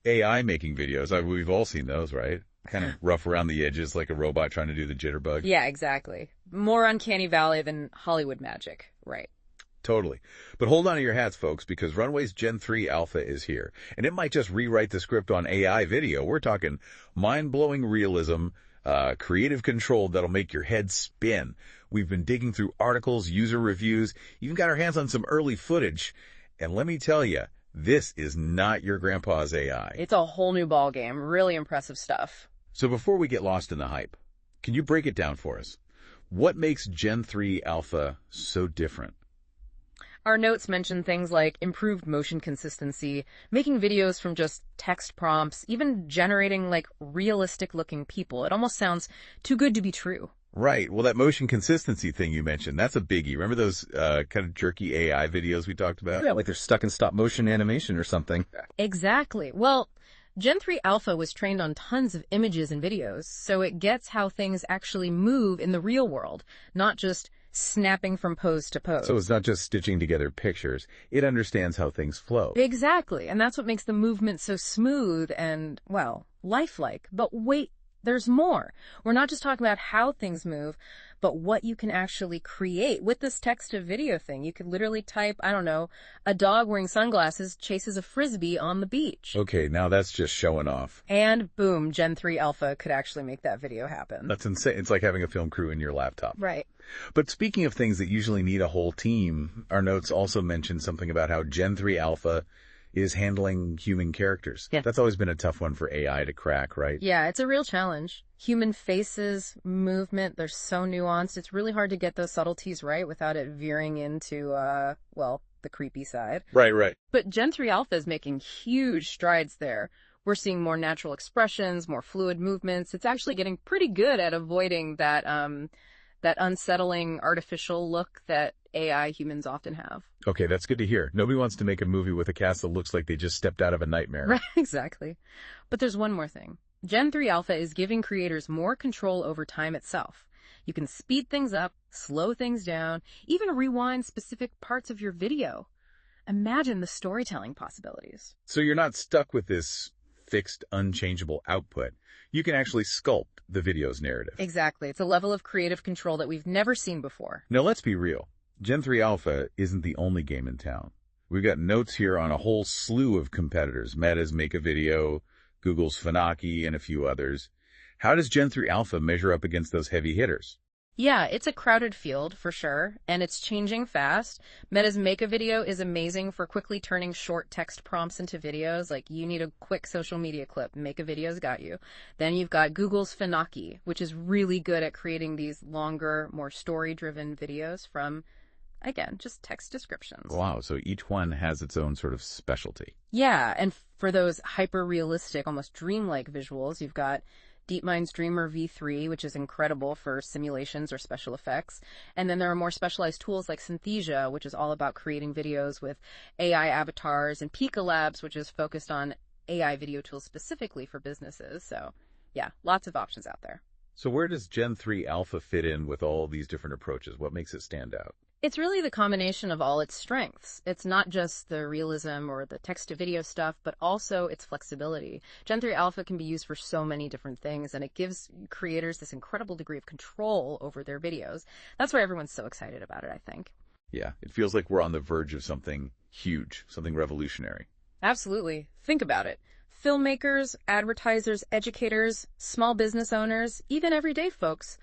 AI making videos. We've all seen those, right? Kind of rough around the edges like a robot trying to do the jitterbug. Yeah, exactly. More uncanny valley than Hollywood magic, right? Totally. But hold on to your hats, folks, because Runway's Gen-3 Alpha is here. And it might just rewrite the script on AI video. We're talking mind-blowing realism, creative control that'll make your head spin. We've been digging through articles, user reviews, even got our hands on some early footage. And let me tell you, this is not your grandpa's AI. It's a whole new ballgame. Really impressive stuff. So before we get lost in the hype, can you break it down for us? What makes Gen-3 Alpha so different? Our notes mention things like improved motion consistency, making videos from just text prompts, even generating like realistic looking people. It almost sounds too good to be true. Right. Well, that motion consistency thing you mentioned, that's a biggie. Remember those kind of jerky AI videos we talked about? Yeah, like they're stuck in stop motion animation or something. Exactly. Well, Gen-3 Alpha was trained on tons of images and videos, so it gets how things actually move in the real world, not just snapping from pose to pose. So it's not just stitching together pictures. It understands how things flow. Exactly. And that's what makes the movement so smooth and, well, lifelike. But wait, there's more. We're not just talking about how things move, but what you can actually create with this text-to-video thing. You could literally type, I don't know, a dog wearing sunglasses chases a frisbee on the beach. Okay, now that's just showing off. And boom, Gen-3 Alpha could actually make that video happen. That's insane. It's like having a film crew in your laptop. Right. But speaking of things that usually need a whole team, our notes also mention something about how Gen-3 Alpha is handling human characters. Yeah. That's always been a tough one for AI to crack, right? Yeah, it's a real challenge. Human faces, movement, they're so nuanced. It's really hard to get those subtleties right without it veering into, well, the creepy side. Right. But Gen-3 Alpha is making huge strides there. We're seeing more natural expressions, more fluid movements. It's actually getting pretty good at avoiding that unsettling artificial look that AI humans often have. Okay, that's good to hear. Nobody wants to make a movie with a cast that looks like they just stepped out of a nightmare. Right, exactly. But there's one more thing. Gen-3 Alpha is giving creators more control over time itself. You can speed things up, slow things down, even rewind specific parts of your video. Imagine the storytelling possibilities. So you're not stuck with this fixed, unchangeable output. You can actually sculpt the video's narrative. Exactly. It's a level of creative control that we've never seen before. Now, let's be real. Gen-3 Alpha isn't the only game in town. We've got notes here on a whole slew of competitors. Meta's Make a Video, Google's Phenaki, and a few others. How does Gen-3 Alpha measure up against those heavy hitters? Yeah, it's a crowded field for sure, and it's changing fast. Meta's Make a Video is amazing for quickly turning short text prompts into videos. Like, you need a quick social media clip, Make a Video's got you. Then you've got Google's Phenaki, which is really good at creating these longer, more story-driven videos from, again, just text descriptions. Wow, so each one has its own sort of specialty. Yeah, and for those hyper-realistic, almost dreamlike visuals, you've got DeepMind's Dreamer V3, which is incredible for simulations or special effects. And then there are more specialized tools like Synthesia, which is all about creating videos with AI avatars, and Pika Labs, which is focused on AI video tools specifically for businesses. So yeah, lots of options out there. So where does Gen-3 Alpha fit in with all these different approaches? What makes it stand out? It's really the combination of all its strengths. It's not just the realism or the text-to-video stuff, but also its flexibility. Gen-3 Alpha can be used for so many different things, and it gives creators this incredible degree of control over their videos. That's why everyone's so excited about it, I think. Yeah, it feels like we're on the verge of something huge, something revolutionary. Absolutely. Think about it. Filmmakers, advertisers, educators, small business owners, even everyday folks,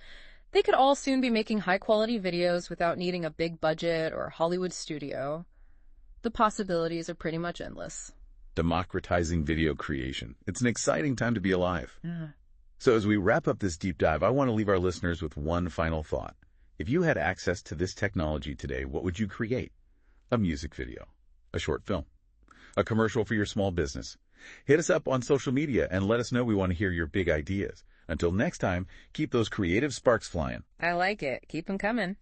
they could all soon be making high-quality videos without needing a big budget or Hollywood studio. The possibilities are pretty much endless. Democratizing video creation. It's an exciting time to be alive. Yeah. So as we wrap up this deep dive, I want to leave our listeners with one final thought. If you had access to this technology today, what would you create? A music video, a short film, a commercial for your small business. Hit us up on social media and let us know. We want to hear your big ideas. Until next time, keep those creative sparks flying. I like it. Keep them coming.